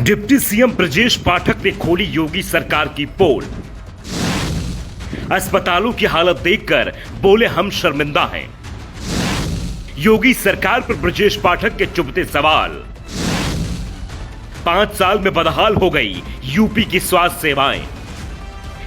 Deputy CM Brajesh Pathak ने खोली योगी सरकार की पोल। अस्पतालों की हालत देखकर बोले हम शर्मिंदा हैं। योगी सरकार पर ब्रजेश पाठक के चुभते सवाल। 5 साल में बदहाल हो गई यूपी की स्वास्थ्य सेवाएं।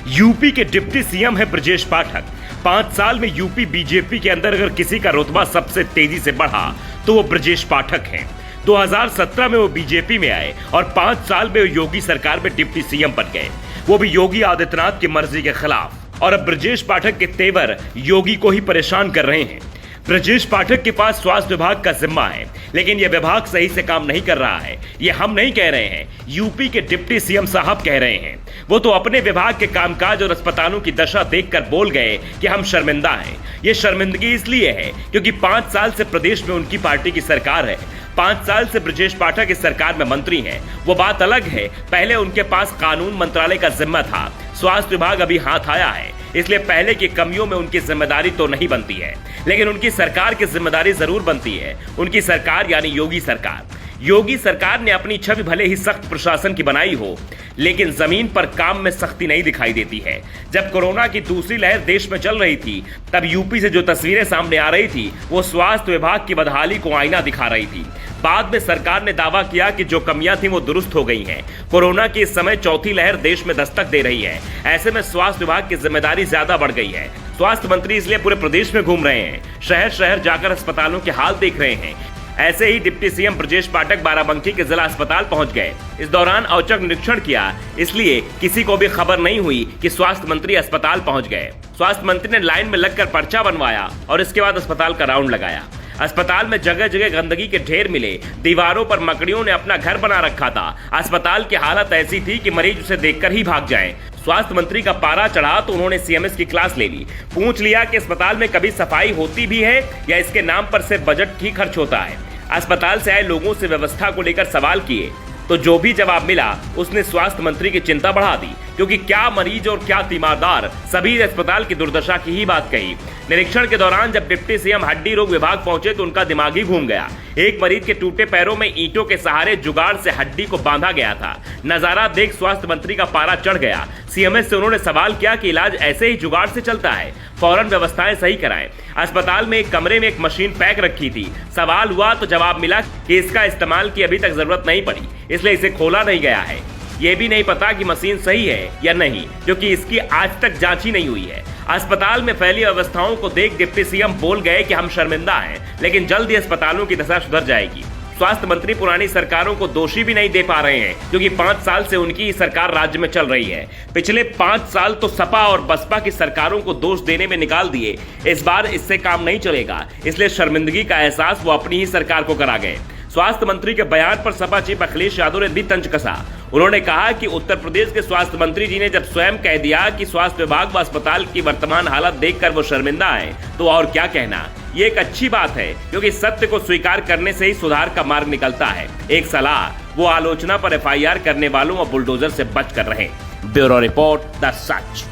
यूपी के डिप्टी सीएम है ब्रजेश पाठक। 5 साल में यूपी बीजेपी के अंदर अगर किसी का रुतबा सबसे तेजी से बढ़ा तो वो ब्रजेश पाठक हैं। 2017 में वो बीजेपी में आए और 5 साल में वो योगी सरकार में डिप्टी सीएम बन गए, वो भी योगी आदित्यनाथ की मर्जी के खिलाफ। और अब ब्रजेश पाठक के तेवर योगी को ही परेशान कर रहे हैं। ब्रजेश पाठक के पास स्वास्थ्य विभाग का जिम्मा है, लेकिन यह विभाग सही से काम नहीं कर रहा है। ये हम नहीं कह रहे हैं, यूपी के डिप्टी सीएम साहब कह रहे हैं। वो तो अपने विभाग के कामकाज और अस्पतालों की दशा देखकर बोल गए कि हम शर्मिंदा हैं। ये शर्मिंदगी इसलिए है क्योंकि 5 साल से प्रदेश में उनकी पार्टी की सरकार है। 5 साल से ब्रजेश पाठक इस सरकार में मंत्री हैं। वो बात अलग है, पहले उनके पास कानून मंत्रालय का जिम्मा था, स्वास्थ्य विभाग अभी हाथ आया है, इसलिए पहले की कमियों में उनकी जिम्मेदारी तो नहीं बनती है, लेकिन उनकी सरकार की जिम्मेदारी जरूर बनती है। उनकी सरकार यानी योगी सरकार। योगी सरकार ने अपनी छवि भले ही सख्त प्रशासन की बनाई हो, लेकिन जमीन पर काम में सख्ती नहीं दिखाई देती है। जब कोरोना की दूसरी लहर देश में चल रही थी, तब यूपी से जो तस्वीरें सामने आ रही थी वो स्वास्थ्य विभाग की बदहाली को आईना दिखा रही थी। बाद में सरकार ने दावा किया कि जो कमियां थी वो दुरुस्त हो गई हैं। कोरोना की इस समय चौथी लहर देश में दस्तक दे रही है, ऐसे में स्वास्थ्य विभाग की जिम्मेदारी ज्यादा बढ़ गई है। स्वास्थ्य मंत्री इसलिए पूरे प्रदेश में घूम रहे हैं, शहर शहर जाकर अस्पतालों के हाल देख रहे हैं। ऐसे ही डिप्टी सीएम ब्रजेश पाठक बाराबंकी के जिला अस्पताल पहुंच गए। इस दौरान औचक निरीक्षण किया, इसलिए किसी को भी खबर नहीं हुई कि स्वास्थ्य मंत्री अस्पताल पहुंच गए। स्वास्थ्य मंत्री ने लाइन में लगकर पर्चा बनवाया और इसके बाद अस्पताल का राउंड लगाया। अस्पताल में जगह जगह गंदगी के ढेर मिले, दीवारों पर मकड़ियों ने अपना घर बना रखा था। अस्पताल की हालत ऐसी थी कि मरीज उसे देखकर ही भाग जाए। स्वास्थ्य मंत्री का पारा चढ़ा तो उन्होंने सीएमएस की क्लास ले ली, पूछ लिया कि अस्पताल में कभी सफाई होती भी है या इसके नाम पर सिर्फ बजट ही खर्च होता है। अस्पताल से आए लोगों से व्यवस्था को लेकर सवाल किए तो जो भी जवाब मिला उसने स्वास्थ्य मंत्री की चिंता बढ़ा दी, क्योंकि क्या मरीज और क्या तीमारदार, सभी अस्पताल की दुर्दशा की ही बात कही। निरीक्षण के दौरान जब डिप्टी सीएम हड्डी रोग विभाग पहुंचे तो उनका दिमाग ही घूम गया। एक मरीज के टूटे पैरों में ईंटों के सहारे जुगाड़ से हड्डी को बांधा गया था। नजारा देख स्वास्थ्य मंत्री का पारा चढ़ गया। सीएमएस से उन्होंने सवाल किया कि इलाज ऐसे ही जुगाड़ से चलता है, फौरन व्यवस्थाएं सही कराएं। अस्पताल में एक कमरे में एक मशीन पैक रखी थी। सवाल हुआ तो जवाब मिला कि इसका इस्तेमाल की अभी तक जरूरत नहीं पड़ी, इसलिए इसे खोला नहीं गया है। ये भी नहीं पता कि मशीन सही है या नहीं, क्योंकि इसकी आज तक जांच ही नहीं हुई है। अस्पताल में फैली अवस्थाओं को देख डिप्टी सीएम बोल गए कि हम शर्मिंदा हैं, लेकिन जल्द ही अस्पतालों की दशा सुधर जाएगी। स्वास्थ्य मंत्री पुरानी सरकारों को दोषी भी नहीं दे पा रहे हैं, क्योंकि 5 साल से उनकी ही सरकार राज्य में चल रही है। पिछले 5 साल तो सपा और बसपा की सरकारों को दोष देने में निकाल दिए। इस बार इससे काम नहीं चलेगा, इसलिए शर्मिंदगी का एहसास वो अपनी ही सरकार को करा गए। स्वास्थ्य मंत्री के बयान पर सपा चीफ अखिलेश यादव ने भी तंज कसा। उन्होंने कहा कि उत्तर प्रदेश के स्वास्थ्य मंत्री जी ने जब स्वयं कह दिया कि स्वास्थ्य विभाग व अस्पताल की वर्तमान हालत देखकर वो शर्मिंदा है, तो और क्या कहना। ये एक अच्छी बात है, क्योंकि सत्य को स्वीकार करने से ही सुधार का मार्ग निकलता है। एक सलाह, वो आलोचना पर एफआईआर करने वालों और बुलडोजर से बचकर रहें। Bureau report, the such.